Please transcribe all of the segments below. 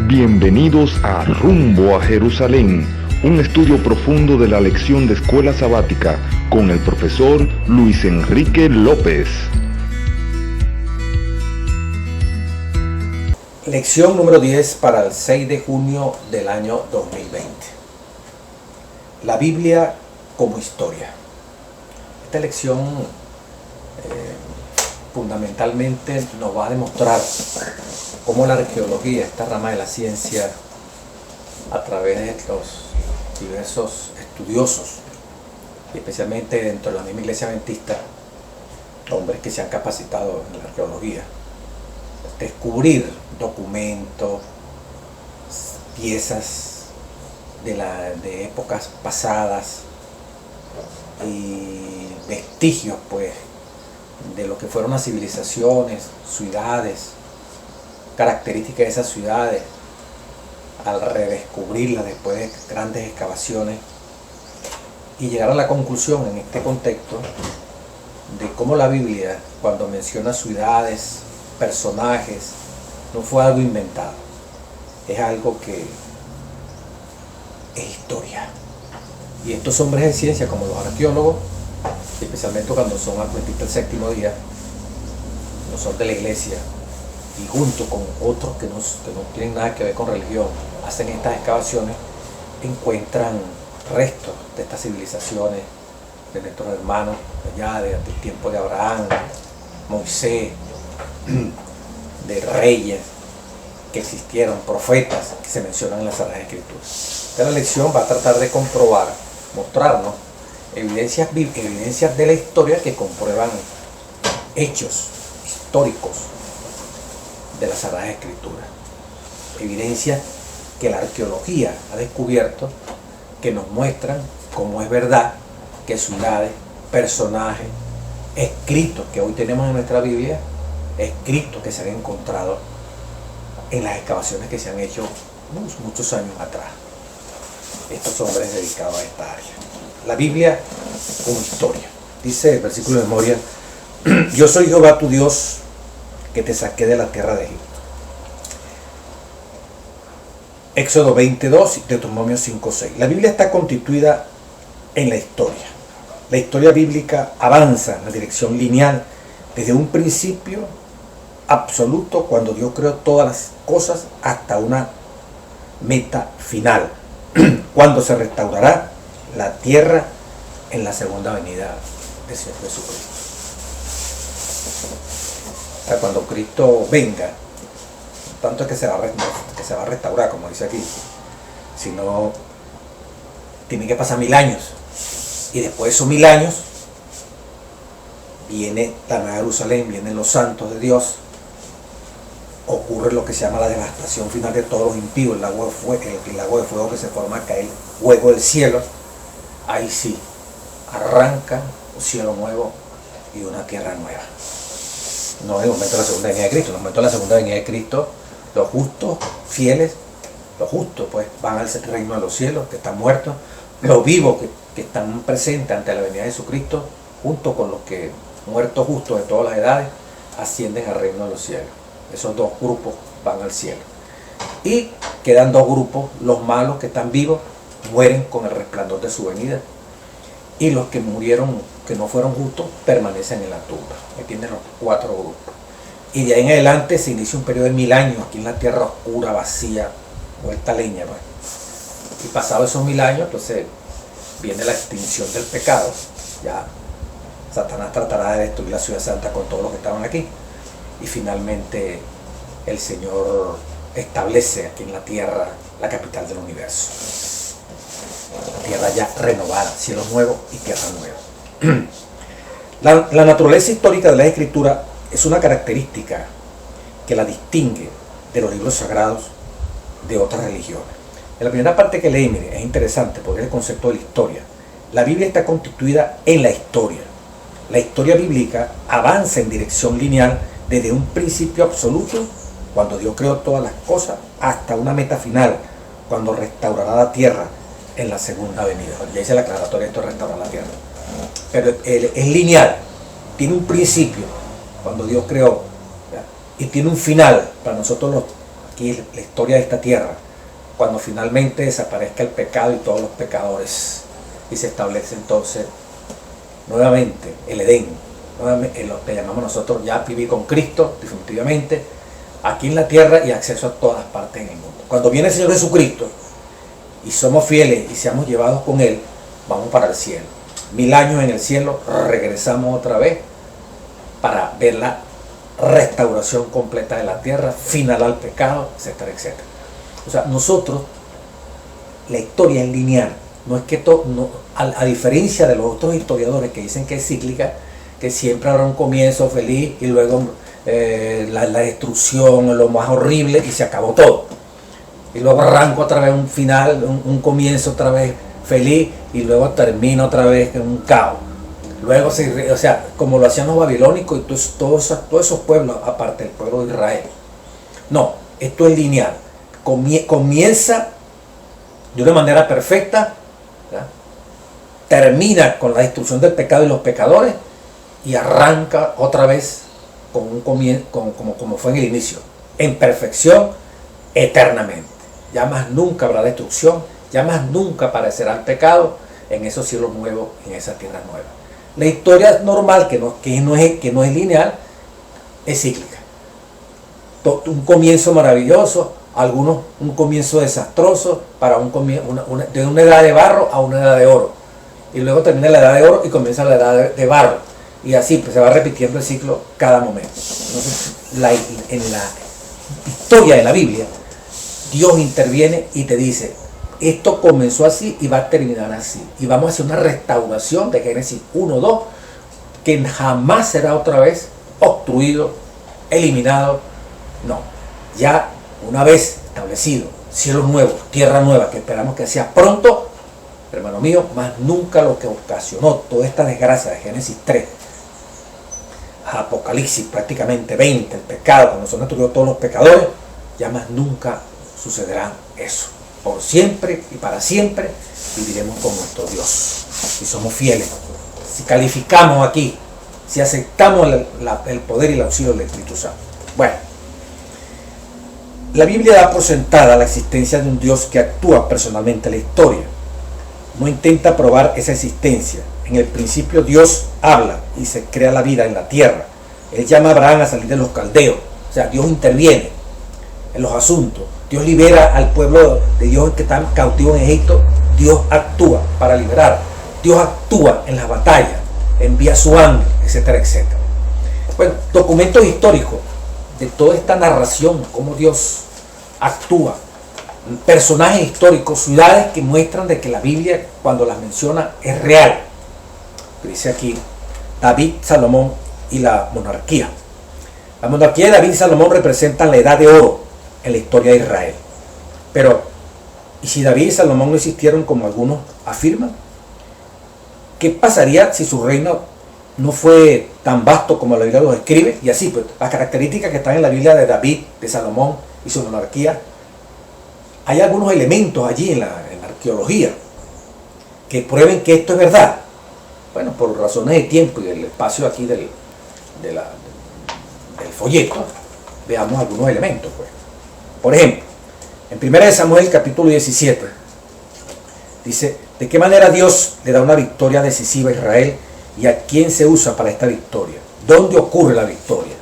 Bienvenidos a Rumbo a Jerusalén, un estudio profundo de la lección de escuela sabática con el profesor Luis Enrique López. Lección número 10 para el 6 de junio del año 2020. La Biblia como historia. Esta lección fundamentalmente nos va a demostrar cómo la arqueología, esta rama de la ciencia, a través de los diversos estudiosos, y especialmente dentro de la misma iglesia adventista, hombres que se han capacitado en la arqueología, descubrir documentos, piezas de épocas pasadas y vestigios pues de lo que fueron las civilizaciones, ciudades, características de esas ciudades, al redescubrirlas después de grandes excavaciones, y llegar a la conclusión en este contexto de cómo la Biblia, cuando menciona ciudades, personajes, no fue algo inventado, es algo que es historia. Y estos hombres de ciencia, como los arqueólogos, especialmente cuando son adventistas del séptimo día, no son de la iglesia, y junto con otros que no tienen nada que ver con religión, hacen estas excavaciones, encuentran restos de estas civilizaciones, de nuestros hermanos allá, del tiempo de Abraham, Moisés, de reyes que existieron, profetas que se mencionan en las Sagradas Escrituras. Esta lección va a tratar de comprobar, mostrarnos evidencias de la historia que comprueban hechos históricos de las Sagradas Escrituras. Evidencias que la arqueología ha descubierto, que nos muestran cómo es verdad que ciudades, personajes, escritos que hoy tenemos en nuestra Biblia, escritos que se han encontrado en las excavaciones que se han hecho muchos años atrás. Estos hombres dedicados a esta área. La Biblia como historia. Dice el versículo de memoria: yo soy Jehová tu Dios, que te saqué de la tierra de Egipto. Éxodo 22 y Deuteronomio 5:6. La Biblia está constituida en la historia. La historia bíblica avanza en la dirección lineal desde un principio absoluto, cuando Dios creó todas las cosas, hasta una meta final, cuando se restaurará la tierra en la segunda venida del Señor Jesucristo. O sea, cuando Cristo venga, tanto es que se va a restaurar, como dice aquí, sino tiene que pasar 1000 años, y después de esos 1000 años viene la Nueva Jerusalén, vienen los santos de Dios, ocurre lo que se llama la devastación final de todos los impíos, el lago de fuego que se forma acá, el fuego del cielo. Ahí sí, arranca un cielo nuevo y una tierra nueva. No en el momento de la segunda venida de Cristo. En el momento de la segunda venida de Cristo, los justos, fieles, los justos pues van al reino de los cielos, que están muertos, los vivos que están presentes ante la venida de Jesucristo, junto con los que muertos justos de todas las edades, ascienden al reino de los cielos. Esos dos grupos van al cielo. Y quedan dos grupos: los malos que están vivos mueren con el resplandor de su venida, y los que murieron, que no fueron justos, permanecen en la tumba. Ahí tienen los 4 grupos. Y de ahí en adelante se inicia un periodo de 1000 años aquí en la tierra oscura, vacía, vuelta a leña, pues. Y pasados esos 1000 años, entonces viene la extinción del pecado. Ya Satanás tratará de destruir la ciudad santa con todos los que estaban aquí, y finalmente el Señor establece aquí en la tierra la capital del universo. Tierra ya renovada, cielo nuevo y tierra nueva. La naturaleza histórica de la Escritura es una característica que la distingue de los libros sagrados de otras religiones. En la primera parte que leí, mire, es interesante porque es el concepto de la historia. La Biblia está constituida en la historia. La historia bíblica avanza en dirección lineal desde un principio absoluto, cuando Dios creó todas las cosas, hasta una meta final, cuando restaurará la tierra en la segunda venida. Ya dice la aclaratoria, esto es restaurar la tierra. Pero es lineal, tiene un principio, cuando Dios creó, ¿ya? Y tiene un final para nosotros aquí es la historia de esta tierra, cuando finalmente desaparezca el pecado y todos los pecadores, y se establece entonces nuevamente el Edén, nuevamente, lo que llamamos nosotros ya vivir con Cristo, definitivamente, aquí en la tierra y acceso a todas partes en el mundo. Cuando viene el Señor Jesucristo y somos fieles y seamos llevados con Él, vamos para el cielo. 1000 años en el cielo, regresamos otra vez para ver la restauración completa de la tierra, final al pecado, etcétera, etcétera. O sea, nosotros, la historia es lineal, no es que a diferencia de los otros historiadores que dicen que es cíclica, que siempre habrá un comienzo feliz y luego la destrucción, lo más horrible y se acabó todo. Y luego arranca otra vez un final, un comienzo otra vez feliz y luego termina otra vez en un caos. Luego, o sea, como lo hacían los babilónicos y todos esos pueblos, aparte del pueblo de Israel. No, esto es lineal. Comienza de una manera perfecta, ¿verdad? Termina con la destrucción del pecado y los pecadores y arranca otra vez con un comienzo, como fue en el inicio, en perfección eternamente. Ya más nunca habrá destrucción, ya más nunca aparecerá el pecado en esos cielos nuevos, en esa tierra nueva. La historia normal, que no es lineal, es cíclica. Un comienzo maravilloso, algunos un comienzo desastroso, para de una edad de barro a una edad de oro. Y luego termina la edad de oro y comienza la edad de barro. Y así pues, se va repitiendo el ciclo cada momento. Entonces, en la historia de la Biblia, Dios interviene y te dice, esto comenzó así y va a terminar así. Y vamos a hacer una restauración de Génesis 1-2, que jamás será otra vez obstruido, eliminado. No, ya una vez establecido, cielos nuevos, tierra nueva, que esperamos que sea pronto, hermano mío, más nunca lo que ocasionó toda esta desgracia de Génesis 3, Apocalipsis prácticamente 20, el pecado, cuando son destruidos todos los pecadores, ya más nunca sucederá eso. Por siempre y para siempre viviremos con nuestro Dios. Si somos fieles, si calificamos aquí, si aceptamos el poder y el auxilio del Espíritu Santo. Bueno, la Biblia da por sentada la existencia de un Dios que actúa personalmente en la historia. No intenta probar esa existencia. En el principio Dios habla y se crea la vida en la tierra. Él llama a Abraham a salir de los caldeos. O sea, Dios interviene en los asuntos. Dios libera al pueblo de Dios que está cautivo en Egipto. Dios actúa para liberar. Dios actúa en las batallas. Envía su ángel, etcétera, etcétera. Bueno, documentos históricos de toda esta narración, cómo Dios actúa. Personajes históricos, ciudades que muestran de que la Biblia, cuando las menciona, es real. Dice aquí, David, Salomón y la monarquía. La monarquía de David y Salomón representan la edad de oro en la historia de Israel. Pero, ¿y si David y Salomón no existieron como algunos afirman? ¿Qué pasaría si su reino no fue tan vasto como la Biblia lo describe? Y así, pues, las características que están en la Biblia de David, de Salomón y su monarquía, hay algunos elementos allí en la arqueología que prueben que esto es verdad. Bueno, por razones de tiempo y del espacio aquí del folleto, veamos algunos elementos. Pues. Por ejemplo, en 1 Samuel capítulo 17, dice, ¿de qué manera Dios le da una victoria decisiva a Israel y a quién se usa para esta victoria? ¿Dónde ocurre la victoria?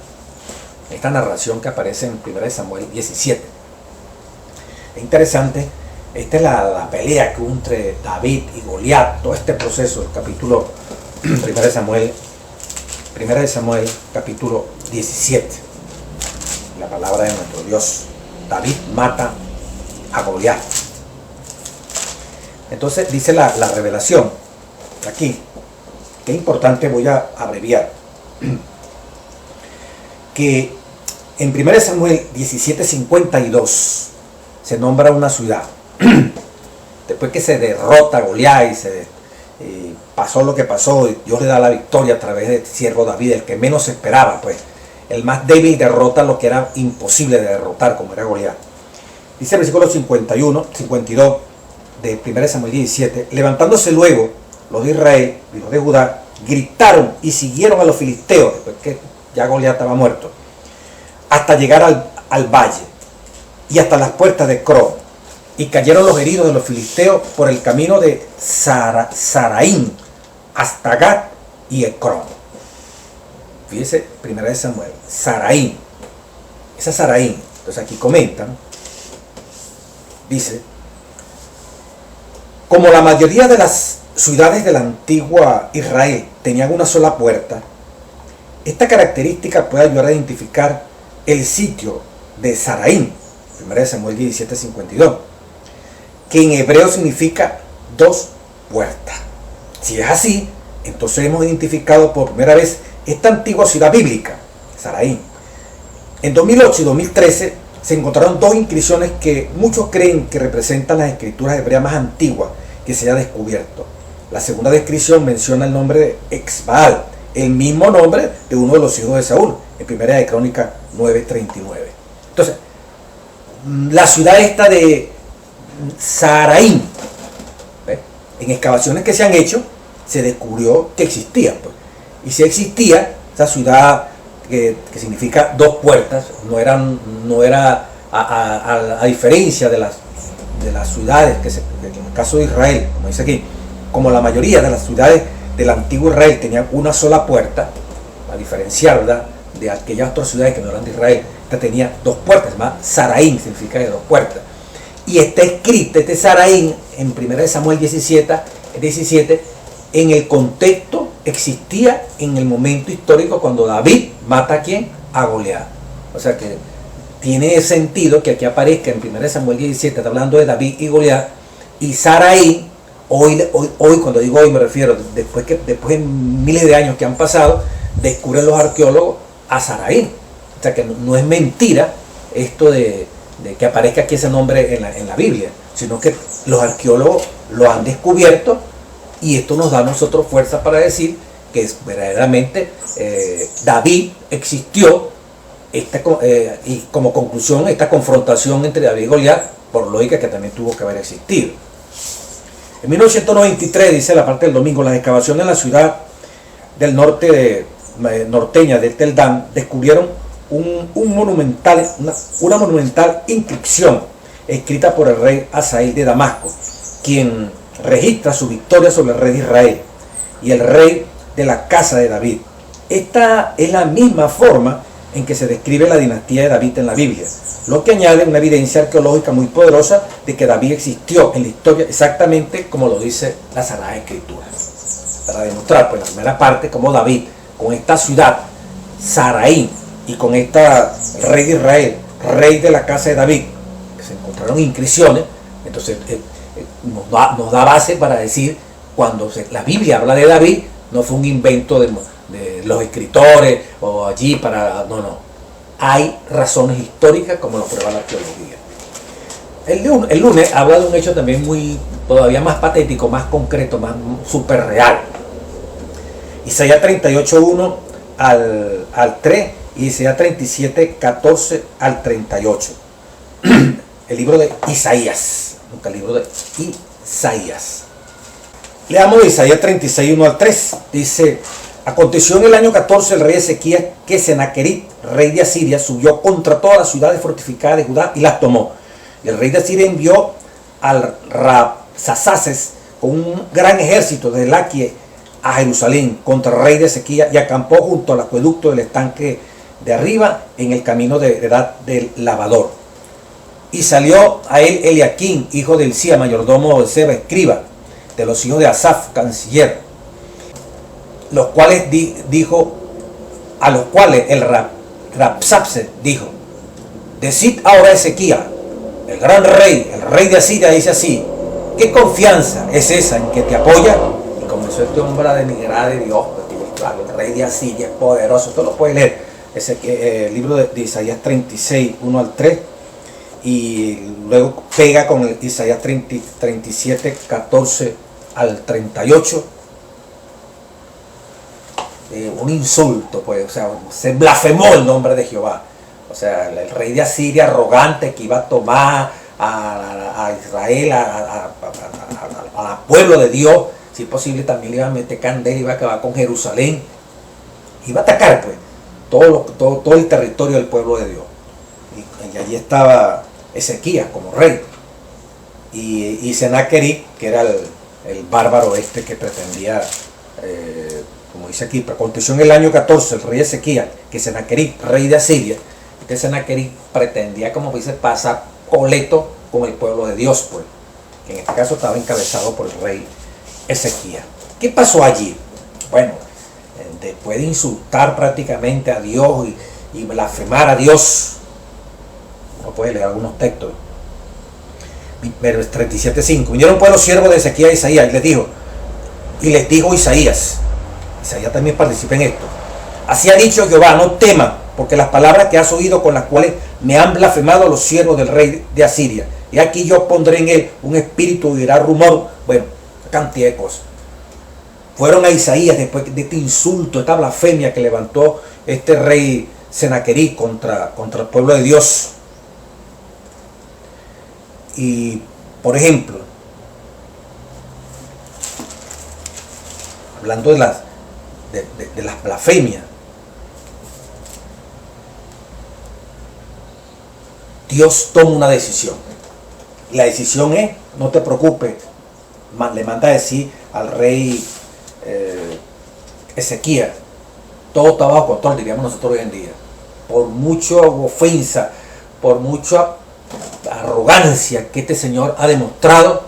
Esta narración que aparece en 1 Samuel 17. Es interesante, esta es la pelea que hubo entre David y Goliat, todo este proceso, el capítulo 1 de Samuel capítulo 17. La palabra de nuestro Dios. David mata a Goliat. Entonces dice la revelación, aquí, que importante, voy a abreviar, que en 1 Samuel 17:52 se nombra una ciudad. Después que se derrota a Goliat y pasó lo que pasó, y Dios le da la victoria a través del siervo David, el que menos se esperaba, pues el más débil derrota lo que era imposible de derrotar, como era Goliat. Dice el versículo 52 de 1 Samuel 17, levantándose luego los de Israel y los de Judá, gritaron y siguieron a los filisteos, después que ya Goliat estaba muerto, hasta llegar al valle. y hasta las puertas de Cro, y cayeron los heridos de los filisteos por el camino de Saraín hasta Gat y Ecrón. Fíjese, primera de Samuel, Saraín. Esa Saraín, entonces aquí comentan, dice, como la mayoría de las ciudades de la antigua Israel tenían una sola puerta, esta característica puede ayudar a identificar el sitio de Saraín, 1 Samuel 17:52, que en hebreo significa dos puertas. Si es así, entonces hemos identificado por primera vez esta antigua ciudad bíblica, Saraín. En 2008 y 2013 se encontraron dos inscripciones que muchos creen que representan las escrituras hebreas más antiguas que se haya descubierto. La segunda descripción menciona el nombre de Exbaal, el mismo nombre de uno de los hijos de Saúl, en Primera de Crónicas 9:39. Entonces, la ciudad esta de Saraín, en excavaciones que se han hecho, se descubrió que existía. Pues. Y si existía, esa ciudad que significa dos puertas, no era a diferencia de las ciudades, en el caso de Israel, como dice aquí, como la mayoría de las ciudades del antiguo Israel tenían una sola puerta, a diferenciar, ¿verdad?, de aquellas otras ciudades que no eran de Israel, esta tenía dos puertas, más Saraín significa de dos puertas. Y está escrito este Saraín en 1 Samuel 17, en el contexto existía en el momento histórico cuando David mata a ¿quién? A Goliat. O sea que tiene sentido que aquí aparezca en 1 Samuel 17, está hablando de David y Goliat, y Saraín, hoy cuando digo hoy me refiero, después de miles de años que han pasado, descubren los arqueólogos a Saraín. O sea que no es mentira esto de que aparezca aquí ese nombre en la Biblia, sino que los arqueólogos lo han descubierto y esto nos da a nosotros fuerza para decir que verdaderamente David existió, y como conclusión esta confrontación entre David y Goliat, por lógica que también tuvo que haber existido. En 1993, dice la parte del domingo, las excavaciones en la ciudad del norte norteña de Tel Dan descubrieron una monumental inscripción escrita por el rey Hazael de Damasco, quien registra su victoria sobre el rey de Israel y el rey de la casa de David. Esta es la misma forma en que se describe la dinastía de David en la Biblia, lo que añade una evidencia arqueológica muy poderosa de que David existió en la historia exactamente como lo dice la Sagrada Escritura. Para demostrar, pues, en la primera parte, cómo David, con esta ciudad, Saraín, y con esta rey de Israel, rey de la casa de David, que se encontraron inscripciones, entonces nos da base para decir, cuando la Biblia habla de David, no fue un invento de los escritores o allí para... No. Hay razones históricas como lo prueba la arqueología. El lunes habla de un hecho también todavía más patético, más concreto, más súper real. Isaías 38:1 al 3 y Isaías 37:14 al 38. El libro de Isaías, nunca el libro de Isaías. Leamos de Isaías 36:1 al 3. Dice: aconteció en el año 14 el rey Ezequías que Senaquerib, rey de Asiria, subió contra todas las ciudades fortificadas de Judá y las tomó. Y el rey de Asiria envió al Rabsaces con un gran ejército de Laquie a Jerusalén contra el rey de Ezequías y acampó junto al acueducto del estanque de arriba en el camino de edad del lavador. Y salió a él Eliaquín, hijo de Hilcía, mayordomo de Seba, escriba, de los hijos de Asaf, canciller, los cuales a los cuales el Rabsaces dijo: decid ahora a Ezequías, el gran rey, el rey de Asiria, dice así: ¿qué confianza es esa en que te apoya? Y comenzó este hombre a denigrar de Dios, porque claro, el rey de Asiria es poderoso. Esto lo puede leer, el libro de Isaías 36:1 al 3, y luego pega con el Isaías 37:14 al 38. Un insulto, pues, o sea, se blasfemó el nombre de Jehová. O sea, el rey de Asiria arrogante que iba a tomar a Israel, al pueblo de Dios, si es posible también le iba a meter candela, iba a acabar con Jerusalén, iba a atacar, pues, todo el territorio del pueblo de Dios. Y allí estaba Ezequías como rey. Y Senaquerib, que era el bárbaro este que pretendía, como dice aquí, aconteció en el año 14, el rey Ezequías, que Senaquerib, rey de Asiria, que Senaquerib pretendía, como dice, pasar coleto con el pueblo de Dios, pues, que en este caso estaba encabezado por el rey Ezequías. ¿Qué pasó allí? Bueno, después de insultar prácticamente a Dios y blasfemar a Dios, uno puede leer algunos textos, pero 37:5, vinieron pues los siervos de Ezequías a Isaías y les dijo Isaías también participa en esto: así ha dicho Jehová, no temas, porque las palabras que has oído con las cuales me han blasfemado los siervos del rey de Asiria, y aquí yo pondré en él un espíritu y dirá rumor. Bueno, cantidad de cosas. Fueron a Isaías después de este insulto, esta blasfemia que levantó este rey Senaquerib contra el pueblo de Dios. Y, por ejemplo, hablando de las blasfemias, Dios toma una decisión. La decisión es: no te preocupes. Le manda a decir al rey Ezequías, todo está bajo control, diríamos nosotros hoy en día. Por mucha ofensa, por mucha arrogancia que este señor ha demostrado,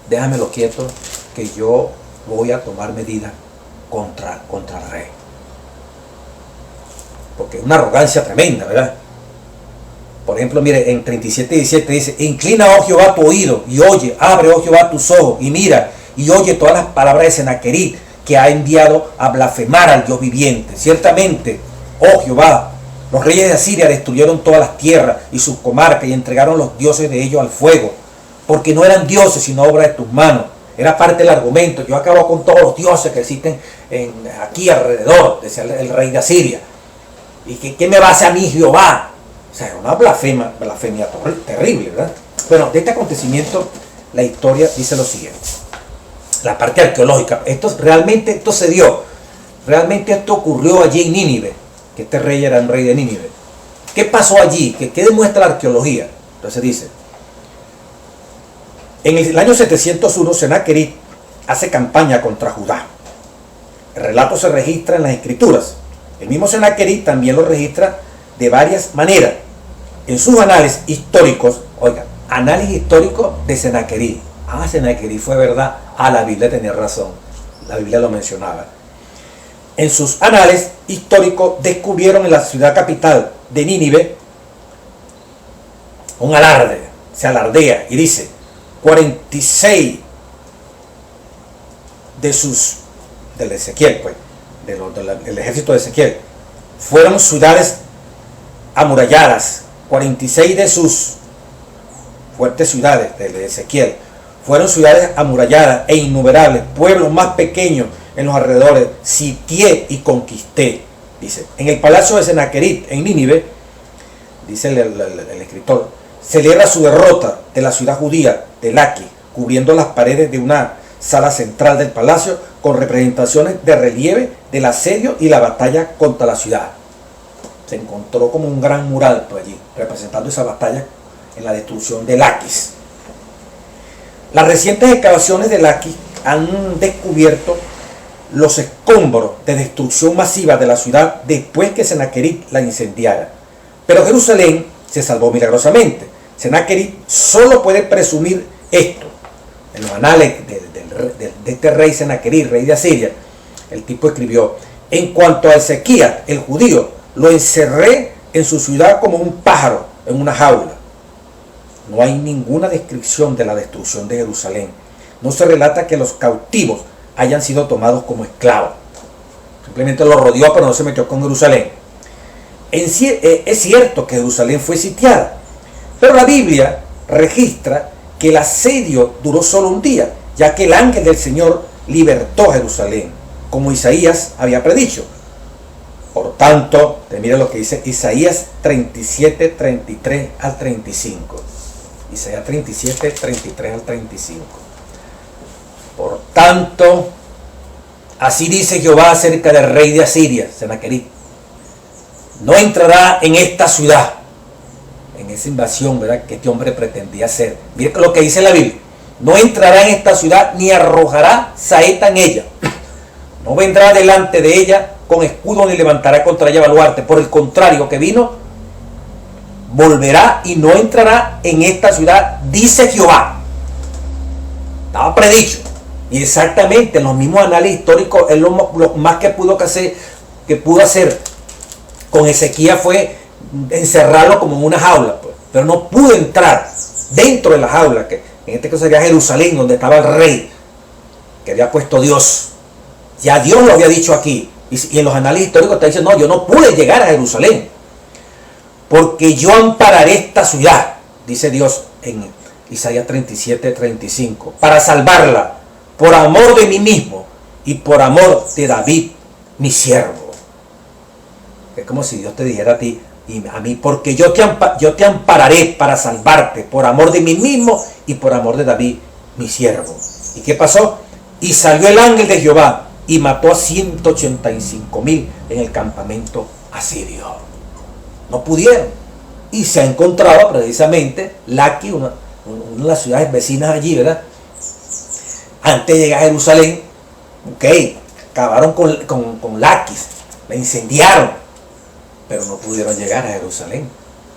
déjamelo quieto, que yo voy a tomar medidas contra el rey. Porque es una arrogancia tremenda, ¿verdad? Por ejemplo, mire, en 37:17 dice: inclina, oh Jehová, tu oído y oye, abre, oh Jehová, tus ojos y mira y oye todas las palabras de Senaquerib, que ha enviado a blasfemar al Dios viviente. Ciertamente, oh Jehová, los reyes de Asiria destruyeron todas las tierras y sus comarcas y entregaron los dioses de ellos al fuego, porque no eran dioses sino obra de tus manos. Era parte del argumento: yo acabo con todos los dioses que existen aquí alrededor, decía el rey de Asiria. ¿Y qué me va a hacer a mí Jehová? O sea, era una blasfemia terrible, ¿verdad? Bueno, de este acontecimiento la historia dice lo siguiente. La parte arqueológica, esto se dio, realmente esto ocurrió allí en Nínive, que este rey era un rey de Nínive. ¿Qué pasó allí? ¿Qué demuestra la arqueología? Entonces dice: en el año 701 Senaquerib hace campaña contra Judá. El relato se registra en las escrituras. El mismo Senaquerib también lo registra de varias maneras. En sus análisis históricos, oiga, análisis histórico de Senaquerib. Senaquerib fue verdad. La Biblia tenía razón. La Biblia lo mencionaba. En sus análisis históricos descubrieron en la ciudad capital de Nínive un alarde. Se alardea y dice: 46 del Ezequiel, pues, del ejército de Ezequiel, fueron ciudades amuralladas. 46 de sus fuertes ciudades de Ezequiel fueron ciudades amuralladas e innumerables, pueblos más pequeños en los alrededores, sitié y conquisté. Dice: en el palacio de Senaquerib en Nínive, dice el escritor, celebra su derrota de la ciudad judía de Laquis, cubriendo las paredes de una sala central del palacio con representaciones de relieve del asedio y la batalla contra la ciudad. Se encontró como un gran mural por allí, representando esa batalla en la destrucción de Laquis. Las recientes excavaciones de Laquis han descubierto los escombros de destrucción masiva de la ciudad después que Senaquerib la incendiara. Pero Jerusalén se salvó milagrosamente. Senaquerib solo puede presumir esto. En los anales de este rey Senaquerib, rey de Asiria, el tipo escribió: en cuanto a Ezequías, el judío, lo encerré en su ciudad como un pájaro en una jaula. No hay ninguna descripción de la destrucción de Jerusalén. No se relata que los cautivos hayan sido tomados como esclavos. Simplemente lo rodeó, pero no se metió con Jerusalén. Es cierto que Jerusalén fue sitiada, pero la Biblia registra que el asedio duró solo un día, ya que el ángel del Señor libertó Jerusalén, como Isaías había predicho. Por tanto, mira lo que dice Isaías 37, 33 al 35. Isaías 37, 33 al 35. Por tanto, así dice Jehová acerca del rey de Asiria, Senaquerib: no entrará en esta ciudad. en esa invasión, ¿verdad?, que este hombre pretendía hacer. Mire lo que dice la Biblia: no entrará en esta ciudad ni arrojará saeta en ella, no vendrá delante de ella con escudo ni levantará contra ella baluarte. Por el contrario, que vino, volverá y no entrará en esta ciudad, dice Jehová. Estaba predicho. Y exactamente los mismos análisis históricos, es lo más que pudo hacer con Ezequías fue encerrarlo como en una jaula, pues. Pero no pudo entrar dentro de la jaula, que en este caso sería Jerusalén, donde estaba el rey que había puesto Dios. Ya Dios lo había dicho aquí, y en los análisis históricos está diciendo: no, yo no pude llegar a Jerusalén porque yo ampararé esta ciudad, dice Dios en Isaías 37:35, para salvarla por amor de mí mismo y por amor de David mi siervo. Es como si Dios te dijera a ti y a mí: porque yo te ampararé para salvarte por amor de mí mismo y por amor de David mi siervo. ¿Y qué pasó? Y salió el ángel de Jehová y mató a 185,000 en el campamento asirio. No pudieron. Y se ha encontrado precisamente Laqui, una de las ciudades vecinas allí, ¿verdad? Antes de llegar a Jerusalén, acabaron con Laquis, la incendiaron, pero no pudieron llegar a Jerusalén,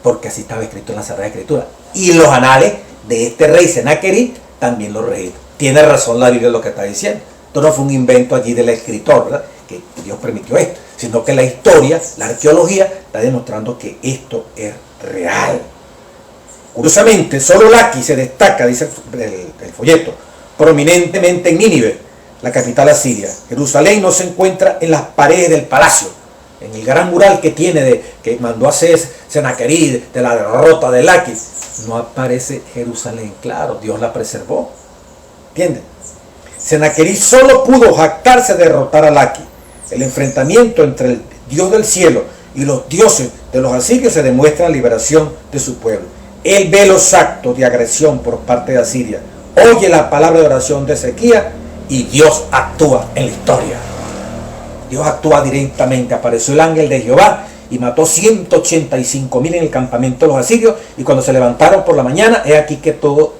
porque así estaba escrito en la Sagrada Escritura. Y los anales de este rey Senaquerib también lo registran. Tiene razón la Biblia en lo que está diciendo. Esto no fue un invento allí del escritor, ¿verdad?, que Dios permitió esto, sino que la historia, la arqueología, está demostrando que esto es real. Curiosamente, solo Laqui se destaca, dice el folleto, prominentemente en Nínive, la capital asiria. Jerusalén no se encuentra en las paredes del palacio, en el gran mural que tiene, que mandó a hacer Senaquerib, de la derrota de Laqui. No aparece Jerusalén. Claro, Dios la preservó. ¿Entienden? Senaquerib solo pudo jactarse de derrotar a Laqui. El enfrentamiento entre el Dios del cielo y los dioses de los asirios se demuestra en la liberación de su pueblo. Él ve los actos de agresión por parte de Asiria, oye la palabra de oración de Ezequías y Dios actúa en la historia. Dios actúa directamente. Apareció el ángel de Jehová y mató 185,000 en el campamento de los asirios, y cuando se levantaron por la mañana, he aquí que todo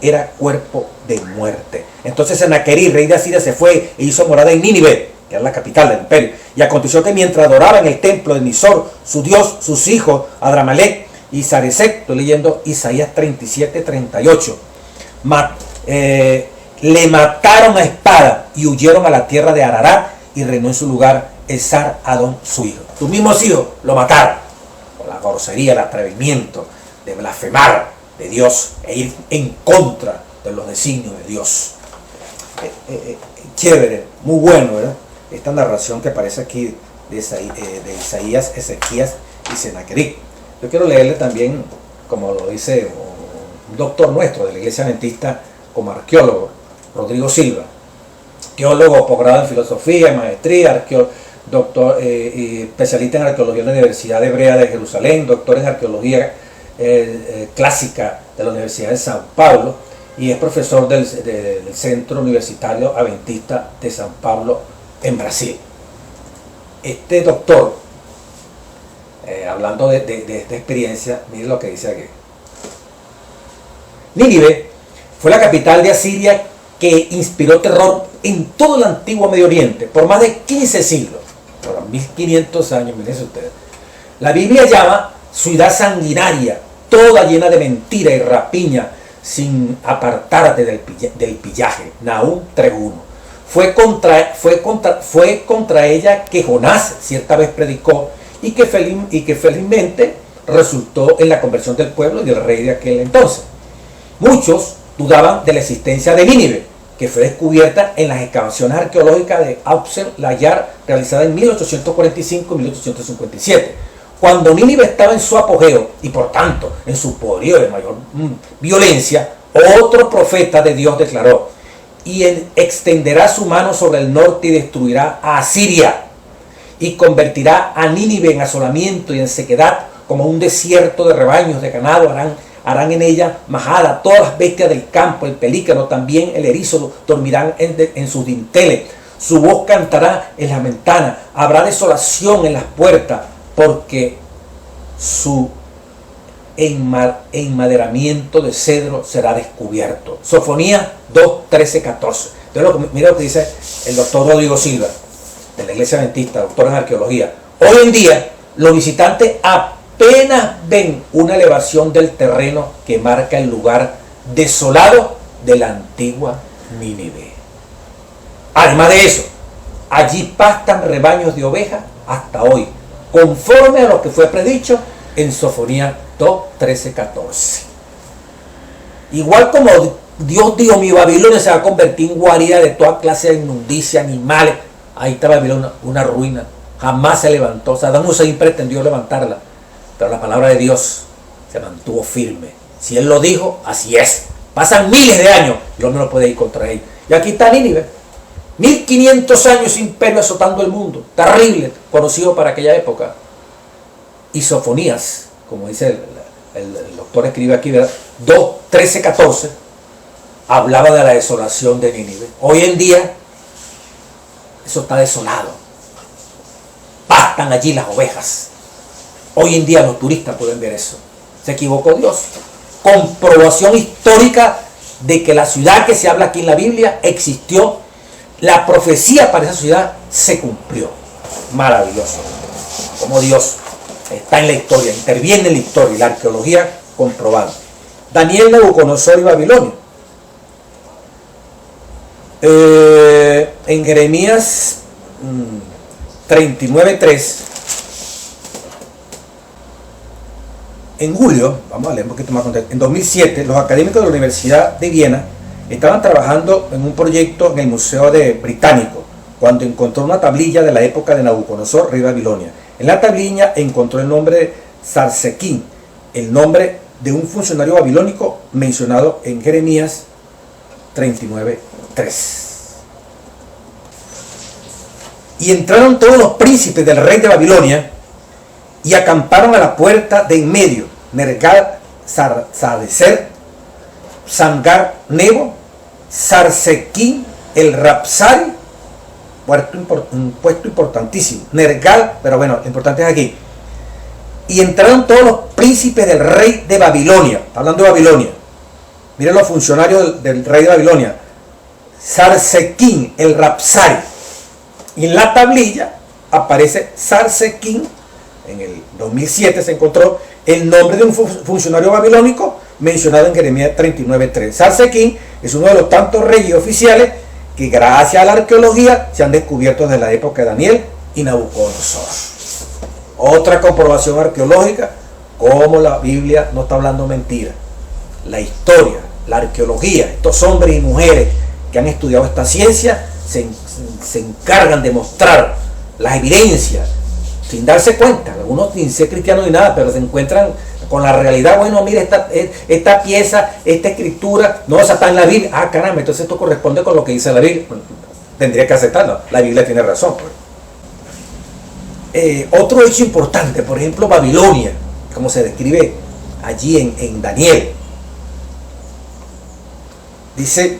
era cuerpo de muerte. Entonces Senaquerib, rey de Asiria, se fue e hizo morada en Nínive, que era la capital del imperio. Y aconteció que mientras adoraba en el templo de Nisor, su dios, sus hijos, Adramelech y Saresec, estoy leyendo Isaías 37:38, le mataron a espada y huyeron a la tierra de Ararat, y reinó en su lugar Esar Adón, su hijo. Tus mismos hijos lo mataron por la grosería, el atrevimiento de blasfemar de Dios e ir en contra de los designios de Dios. Chévere, muy bueno, ¿verdad?, esta narración que aparece aquí de Isaías, Ezequías y Senaquerib. Yo quiero leerle también, como lo dice un doctor nuestro de la Iglesia Adventista como arqueólogo, Rodrigo Silva, teólogo, posgrado en filosofía, maestría, doctor, especialista en arqueología en la Universidad Hebrea de Jerusalén, doctor en arqueología clásica de la Universidad de São Paulo, y es profesor del Centro Universitario Adventista de São Paulo en Brasil. Este doctor, hablando de esta experiencia, mire lo que dice aquí. Nínive fue la capital de Asiria que inspiró terror en todo el antiguo Medio Oriente por más de 15 siglos, por 1500 años, miren ustedes. La Biblia llama ciudad sanguinaria, toda llena de mentira y rapiña, sin apartarte del pillaje. Nahum 3:1. Fue contra ella que Jonás cierta vez predicó, y que felizmente resultó en la conversión del pueblo y del rey de aquel entonces. Muchos dudaban de la existencia de Nínive, que fue descubierta en las excavaciones arqueológicas de Auxerre Layar, realizadas en 1845 y 1857. Cuando Nínive estaba en su apogeo y por tanto en su poderío de mayor violencia, otro profeta de Dios declaró: y extenderá su mano sobre el norte y destruirá a Asiria, y convertirá a Nínive en asolamiento y en sequedad, como un desierto de rebaños de ganado. Harán en ella majada todas las bestias del campo, el pelícano, también el erizo, dormirán en sus dinteles. Su voz cantará en las ventanas, habrá desolación en las puertas, porque su enmaderamiento de cedro será descubierto. Sofonías 2, 13, 14. Entonces, mira lo que dice el doctor Rodrigo Silva, de la Iglesia Adventista, doctor en arqueología. Hoy en día, los visitantes apenas ven una elevación del terreno que marca el lugar desolado de la antigua Nínive. Además de eso, allí pastan rebaños de ovejas hasta hoy, conforme a lo que fue predicho en Sofonías 2, 13, 14. Igual como Dios dijo, mi Babilonia se va a convertir en guarida de toda clase de inmundicia, animales. Ahí está Babilonia, una ruina. Jamás se levantó. Saddam Hussein pretendió levantarla, pero la palabra de Dios se mantuvo firme. Si Él lo dijo, así es. Pasan miles de años y el hombre no puede ir contra él. Y aquí está Nínive. 1500 años imperio azotando el mundo. Terrible, conocido para aquella época. Y Sofonías, como dice el doctor escribe aquí, ¿verdad? 2, 13, 14, hablaba de la desolación de Nínive. Hoy en día, eso está desolado. Pastan allí las ovejas. Hoy en día los turistas pueden ver eso. Se equivocó Dios. Comprobación histórica de que la ciudad que se habla aquí en la Biblia existió. La profecía para esa ciudad se cumplió. Maravilloso. Como Dios está en la historia, interviene en la historia y la arqueología comprobando. Daniel, Nabucodonosor y Babilonia. En Jeremías 39:3, en julio, vamos a leer un poquito más contexto, en 2007, los académicos de la Universidad de Viena estaban trabajando en un proyecto en el Museo Británico, cuando encontró una tablilla de la época de Nabucodonosor, rey de Babilonia. En la tablilla encontró el nombre de Sarsequín, el nombre de un funcionario babilónico mencionado en Jeremías 39:3. Y entraron todos los príncipes del rey de Babilonia y acamparon a la puerta de en medio, Nergal Sarecer, Sangar Nebo, Sarsequín el Rapsari, un puesto importantísimo, Nergal, pero bueno, lo importante es aquí. Y entraron todos los príncipes del rey de Babilonia, hablando de Babilonia. Miren los funcionarios del rey de Babilonia, Sarsequín el Rapsari. Y en la tablilla aparece Sarsequín. En el 2007 se encontró el nombre de un funcionario babilónico mencionado en Jeremías 39:3. Sarsequín es uno de los tantos reyes oficiales que gracias a la arqueología se han descubierto desde la época de Daniel y Nabucodonosor. Otra comprobación arqueológica, como la Biblia no está hablando mentira. La historia, la arqueología, estos hombres y mujeres que han estudiado esta ciencia se encargan de mostrar las evidencias sin darse cuenta. Algunos ni ser cristianos ni nada, pero se encuentran con la realidad. Bueno, mira, esta pieza, esta escritura, no, esa está en la Biblia. Ah, caramba, entonces esto corresponde con lo que dice la Biblia. Tendría que aceptarlo. La Biblia tiene razón. Otro hecho importante, por ejemplo, Babilonia, como se describe allí en Daniel. Dice,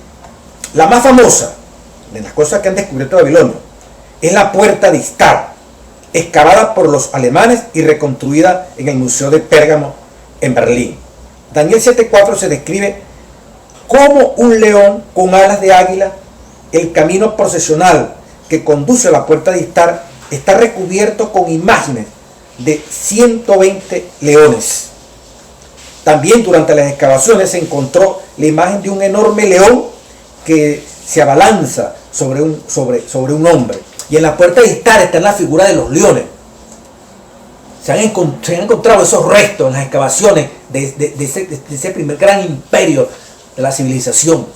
la más famosa de las cosas que han descubierto Babilonia es la puerta de Istar, excavada por los alemanes y reconstruida en el Museo de Pérgamo en Berlín. Daniel 7:4 se describe como un león con alas de águila. El camino procesional que conduce a la puerta de Istar está recubierto con imágenes de 120 leones. También durante las excavaciones se encontró la imagen de un enorme león que se abalanza sobre un hombre. Y en la puerta de Istar está la figura de los leones. Se han encontrado esos restos en las excavaciones de ese primer gran imperio de la civilización,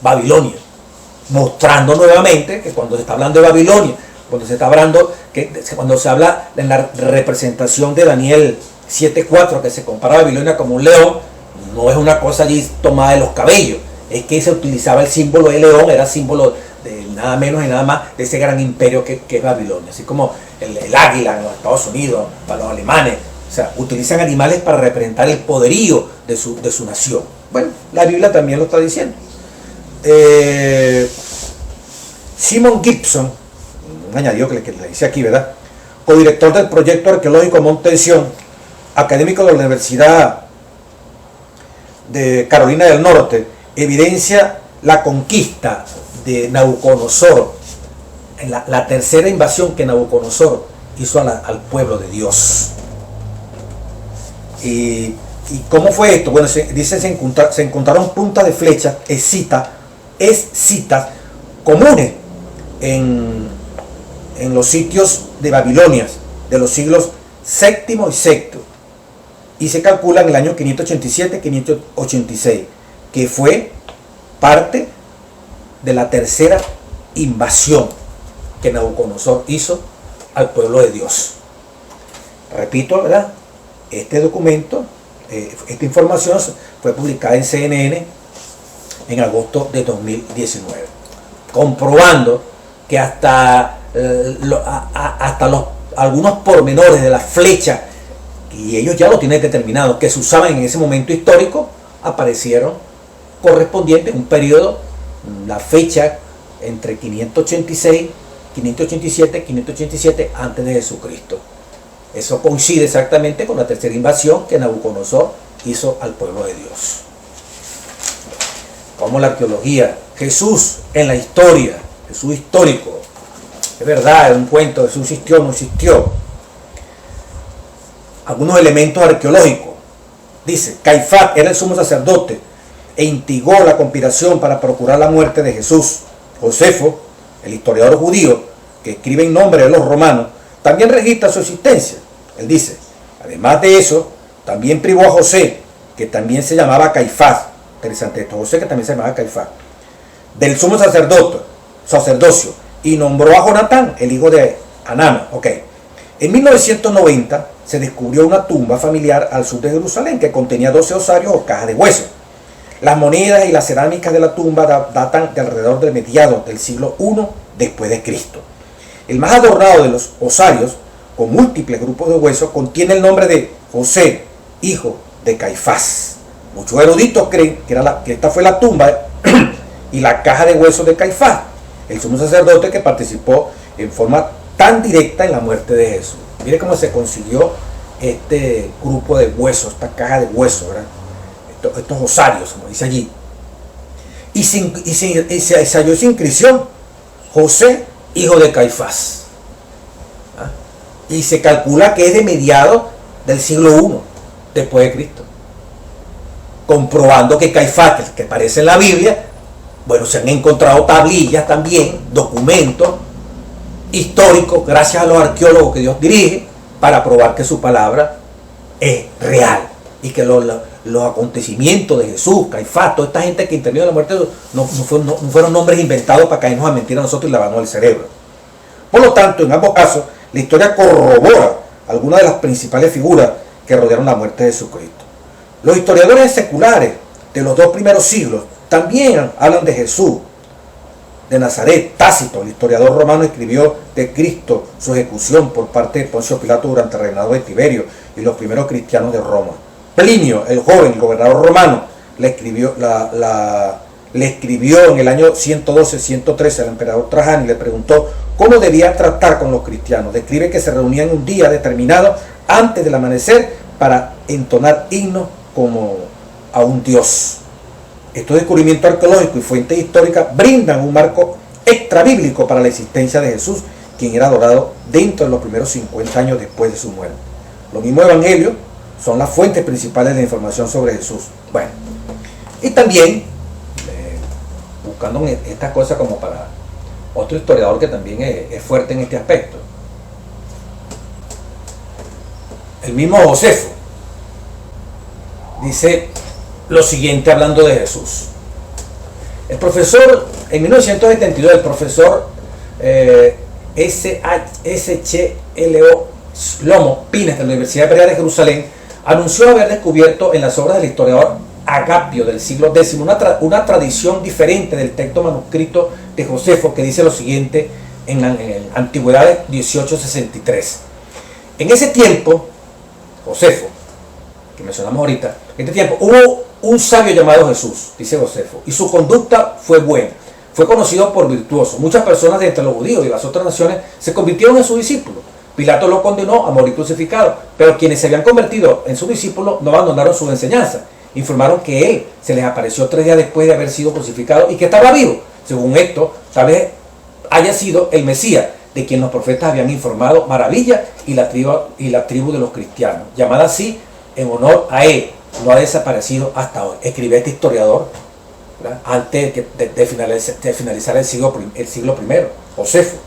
Babilonia. Mostrando nuevamente que cuando se está hablando de Babilonia, cuando se habla en la representación de Daniel 7:4, que se compara a Babilonia como un león, no es una cosa allí tomada de los cabellos. Es que se utilizaba el símbolo de león, era símbolo de nada menos y nada más de ese gran imperio que es Babilonia. Así como el águila en los Estados Unidos, para los alemanes. O sea, utilizan animales para representar el poderío de su nación. Bueno, la Biblia también lo está diciendo. Simon Gibson, un añadido que le dice aquí, ¿verdad? Codirector del proyecto arqueológico Monte Sión, académico de la Universidad de Carolina del Norte evidencia la conquista de Nabucodonosor, la tercera invasión que Nabucodonosor hizo al pueblo de Dios. ¿Y cómo fue esto? Bueno, dice se encontraron puntas de flechas, escitas comunes en los sitios de Babilonia de los siglos séptimo y sexto, y se calcula en el año 587-586, que fue parte de la tercera invasión que Nabucodonosor hizo al pueblo de Dios. Repito, ¿verdad? Este documento, esta información fue publicada en CNN en agosto de 2019, comprobando que hasta algunos pormenores de las flechas, y ellos ya lo tienen determinado, que se usaban en ese momento histórico, aparecieron correspondientes a un periodo, la fecha entre 587 antes de Jesucristo. Eso coincide exactamente con la tercera invasión que Nabucodonosor hizo al pueblo de Dios. Como la arqueología, Jesús en la historia, Jesús histórico, es verdad, es un cuento, Jesús existió o no existió. Algunos elementos arqueológicos. Dice, Caifás era el sumo sacerdote e instigó la conspiración para procurar la muerte de Jesús. Josefo, el historiador judío que escribe en nombre de los romanos, también registra su existencia. Él dice, además de eso, también privó a José, que también se llamaba Caifás. Interesante esto, José que también se llamaba Caifás, del sumo sacerdocio, y nombró a Jonatán, el hijo de Anán. En 1990 se descubrió una tumba familiar al sur de Jerusalén que contenía 12 osarios o cajas de huesos. Las monedas y las cerámicas de la tumba datan de alrededor del mediados del siglo I después de Cristo. El más adornado de los osarios, con múltiples grupos de huesos, contiene el nombre de José, hijo de Caifás. Muchos eruditos creen que esta fue la tumba y la caja de huesos de Caifás, el sumo sacerdote que participó en forma tan directa en la muerte de Jesús. Mire cómo se consiguió este grupo de huesos, esta caja de huesos, ¿verdad? Estos osarios, como dice allí. Y se halló esa inscripción, José, hijo de Caifás. Y se calcula que es de mediados del siglo I después de Cristo. Comprobando que Caifás, que aparece en la Biblia, bueno, se han encontrado tablillas también, documentos históricos, gracias a los arqueólogos que Dios dirige, para probar que su palabra es real y que los acontecimientos de Jesús, Caifás, toda esta gente que intervino en la muerte de Jesús, no fueron nombres inventados para caernos a mentir a nosotros y lavarnos el cerebro. Por lo tanto, en ambos casos, la historia corrobora algunas de las principales figuras que rodearon la muerte de Jesucristo. Los historiadores seculares de los dos primeros siglos también hablan de Jesús de Nazaret. Tácito, el historiador romano, escribió de Cristo, su ejecución por parte de Poncio Pilato durante el reinado de Tiberio y los primeros cristianos de Roma. Plinio, el joven, el gobernador romano, le escribió en el año 112-113 al emperador Trajano y le preguntó cómo debía tratar con los cristianos. Describe que se reunían un día determinado antes del amanecer para entonar himnos como a un dios. Estos descubrimientos arqueológicos y fuentes históricas brindan un marco extrabíblico para la existencia de Jesús, quien era adorado dentro de los primeros 50 años después de su muerte. Los mismos evangelios son las fuentes principales de la información sobre Jesús. Bueno, y también buscando estas cosas como para otro historiador que también es fuerte en este aspecto, el mismo Josefo dice lo siguiente hablando de Jesús. El profesor, en 1972, el profesor S.H.L.O. Shlomo Pines de la Universidad Hebrea de Jerusalén anunció haber descubierto en las obras del historiador Agapio del siglo X una tradición diferente del texto manuscrito de Josefo que dice lo siguiente en Antigüedades 1863. En ese tiempo, Josefo, que mencionamos ahorita, en este tiempo hubo un sabio llamado Jesús, dice Josefo, y su conducta fue buena. Fue conocido por virtuoso. Muchas personas de entre los judíos y las otras naciones se convirtieron en sus discípulos. Pilato lo condenó a morir crucificado, pero quienes se habían convertido en sus discípulos no abandonaron su enseñanza informaron que él se les apareció 3 días después de haber sido crucificado y que estaba vivo. Según esto, tal vez haya sido el Mesías, de quien los profetas habían informado, maravilla, y la tribu de los cristianos, llamada así en honor a él. No ha desaparecido hasta hoy. Escribe este historiador, ¿verdad?, antes de finalizar el siglo I, Josefo,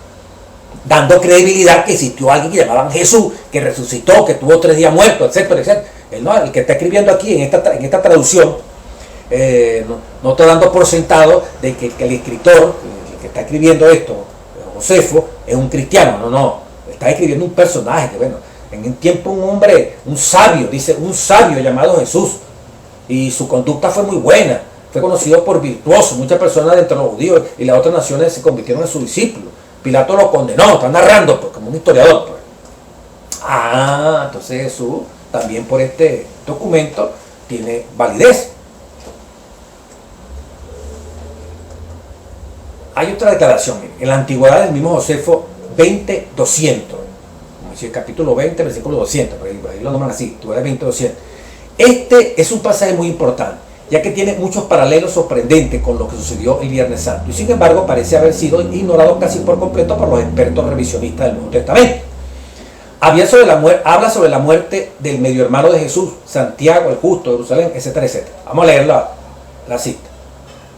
dando credibilidad que existió alguien que llamaban Jesús, que resucitó, que tuvo 3 días muerto, etcétera, etcétera. El que está escribiendo aquí en esta traducción, no está dando por sentado de que el escritor, el que está escribiendo esto, Josefo, es un cristiano. No, está escribiendo un personaje que, bueno, en un tiempo un hombre, un sabio, dice, un sabio llamado Jesús, y su conducta fue muy buena, fue conocido por virtuoso. Muchas personas de entre los judíos y las otras naciones se convirtieron en sus discípulos. Pilato lo condenó, está narrando pues, como un historiador. Pues. Entonces Jesús también por este documento tiene validez. Hay otra declaración, miren, en la antigüedad del mismo Josefo 20:200, como dice el capítulo 20, versículo 200, pero ahí lo nombran así, antigüedad 20:200. Este es un pasaje muy importante, ya que tiene muchos paralelos sorprendentes con lo que sucedió el Viernes Santo, y sin embargo parece haber sido ignorado casi por completo por los expertos revisionistas del Nuevo Testamento. Habla sobre la muerte del medio hermano de Jesús, Santiago, el justo, Jerusalén, etcétera, etcétera. Vamos a leer la cita.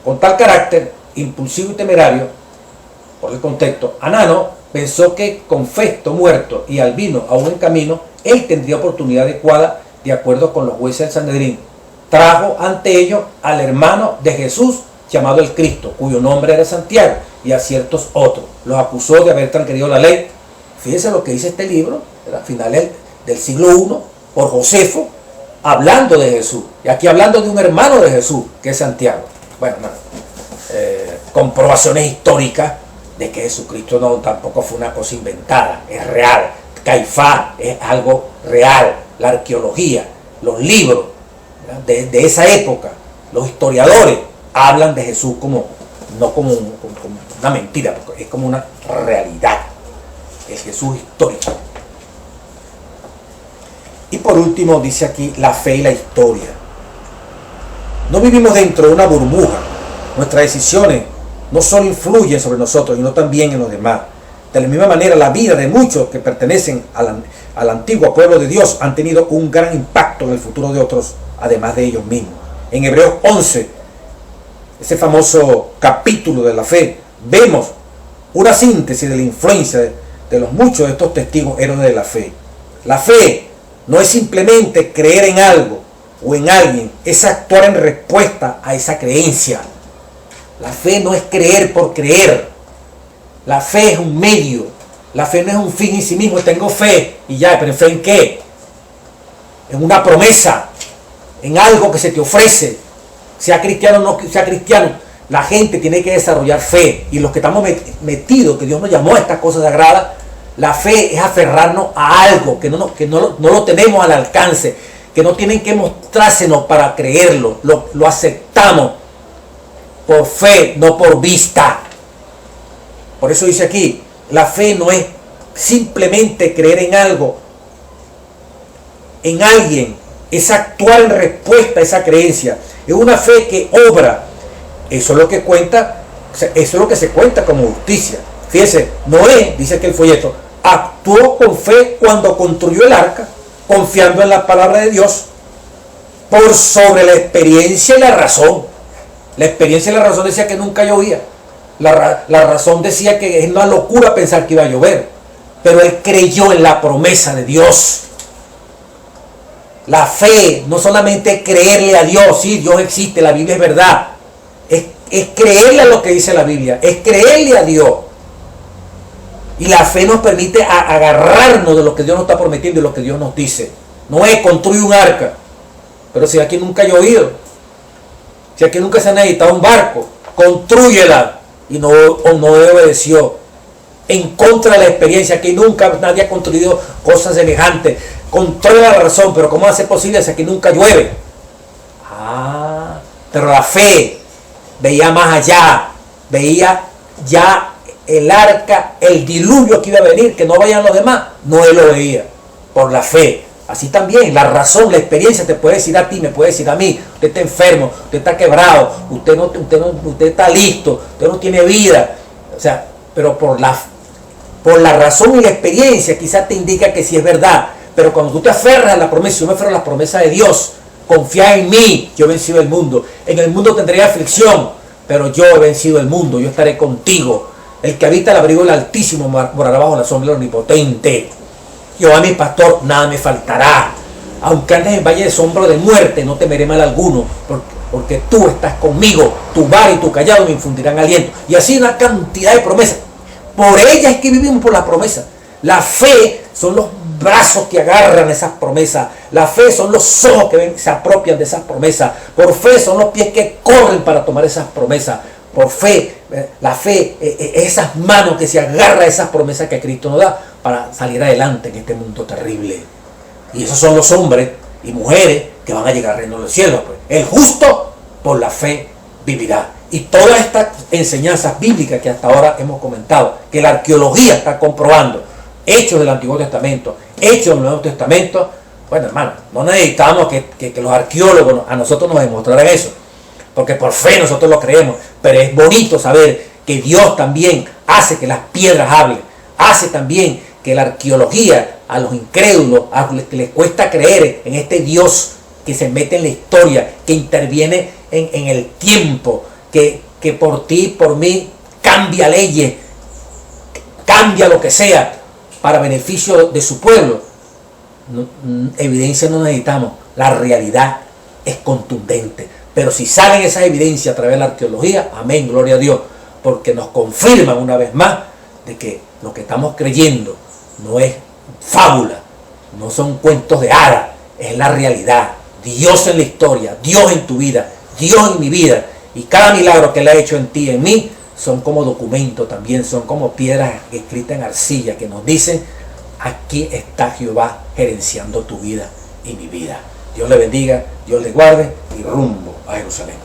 Con tal carácter impulsivo y temerario, por el contexto, Anano pensó que con Festo muerto y Albino aún en camino, él tendría oportunidad adecuada, de acuerdo con los jueces del Sanedrín. Trajo ante ellos al hermano de Jesús, llamado el Cristo, cuyo nombre era Santiago, y a ciertos otros. Los acusó de haber transgredido la ley. Fíjense lo que dice este libro, a finales del siglo I, por Josefo, hablando de Jesús. Y aquí hablando de un hermano de Jesús, que es Santiago. Bueno, comprobaciones históricas de que Jesucristo tampoco fue una cosa inventada, es real. Caifás es algo real. La arqueología, los libros de esa época, los historiadores hablan de Jesús no como una mentira, porque es como una realidad, el Jesús histórico. Y por último dice aquí la fe y la historia. No vivimos dentro de una burbuja. Nuestras decisiones no solo influyen sobre nosotros, sino también en los demás. De la misma manera, la vida de muchos que pertenecen al antiguo pueblo de Dios han tenido un gran impacto en el futuro de otros, además de ellos mismos. En Hebreos 11, ese famoso capítulo de la fe, vemos una síntesis de la influencia de los muchos de estos testigos héroes de la fe. La fe no es simplemente creer en algo o en alguien, es actuar en respuesta a esa creencia. La fe no es creer por creer. La fe es un medio. La fe no es un fin en sí mismo. Tengo fe y ya, pero ¿en fe en qué? En una promesa, en algo que se te ofrece. Sea cristiano o no sea cristiano, la gente tiene que desarrollar fe. Y los que estamos metidos, que Dios nos llamó a estas cosas sagradas, la fe es aferrarnos a algo que no lo tenemos al alcance, que no tienen que mostrársenos para creerlo. Lo aceptamos por fe, no por vista. Por eso dice aquí, la fe no es simplemente creer en algo, en alguien, es actuar en respuesta a esa creencia. Es una fe que obra. Eso es lo que cuenta, eso es lo que se cuenta como justicia. Fíjense, Noé, dice aquí el folleto, actuó con fe cuando construyó el arca, confiando en la palabra de Dios, por sobre la experiencia y la razón. La experiencia y la razón decía que nunca llovía. La razón decía que es una locura pensar que iba a llover. Pero él creyó en la promesa de Dios. La fe no solamente creerle a Dios, sí, Dios existe, la Biblia es verdad. Es creerle a lo que dice la Biblia, es creerle a Dios. Y la fe nos permite agarrarnos de lo que Dios nos está prometiendo y lo que Dios nos dice. Noé construye un arca, pero si aquí nunca ha llovido, si aquí nunca se ha necesitado un barco, constrúyela. Y Noé obedeció en contra de la experiencia. Aquí nunca nadie ha construido cosas semejantes. Controla la razón, pero ¿cómo va a ser posible si aquí nunca llueve? Pero la fe veía más allá, veía ya el arca, el diluvio que iba a venir, que no vayan los demás. Noé lo veía por la fe. Así también la razón, la experiencia te puede decir a ti, me puede decir a mí: usted está enfermo, usted está quebrado, usted está listo, usted no tiene vida. O sea, pero por la razón y la experiencia quizás te indica que sí es verdad. Pero cuando tú te aferras a la promesa, yo me aferro a la promesa de Dios: confía en mí, yo he vencido el mundo. En el mundo tendré aflicción, pero yo he vencido el mundo, yo estaré contigo. El que habita el abrigo del Altísimo morará bajo la sombra del Omnipotente. Jehová mi pastor, nada me faltará. Aunque andes en valle de sombra de muerte, no temeré mal alguno, porque tú estás conmigo. Tu vara y tu callado me infundirán aliento. Y así una cantidad de promesas. Por ellas es que vivimos, por las promesas. La fe son los brazos que agarran esas promesas. La fe son los ojos que se apropian de esas promesas. Por fe son los pies que corren para tomar esas promesas. Por fe, la fe, esas manos que se agarran a esas promesas que Cristo nos da para salir adelante en este mundo terrible. Y esos son los hombres y mujeres que van a llegar al reino de los cielos. Pues. El justo por la fe vivirá. Y todas estas enseñanzas bíblicas que hasta ahora hemos comentado, que la arqueología está comprobando, hechos del Antiguo Testamento, hechos del Nuevo Testamento, bueno, hermano, no necesitamos que los arqueólogos a nosotros nos demostraran eso, porque por fe nosotros lo creemos. Pero es bonito saber que Dios también hace que las piedras hablen, hace también que la arqueología, a los incrédulos, a los que les cuesta creer en este Dios que se mete en la historia, que interviene en el tiempo, que por ti, por mí, cambia leyes, cambia lo que sea para beneficio de su pueblo. Evidencia no necesitamos, la realidad es contundente. Pero si salen esas evidencias a través de la arqueología, amén, gloria a Dios, porque nos confirman una vez más de que lo que estamos creyendo no es fábula, no son cuentos de hadas, es la realidad. Dios en la historia, Dios en tu vida, Dios en mi vida, y cada milagro que Él ha hecho en ti y en mí son como documentos también, son como piedras escritas en arcilla que nos dicen: aquí está Jehová gerenciando tu vida y mi vida. Dios le bendiga, Dios le guarde y rumbo a Jerusalén.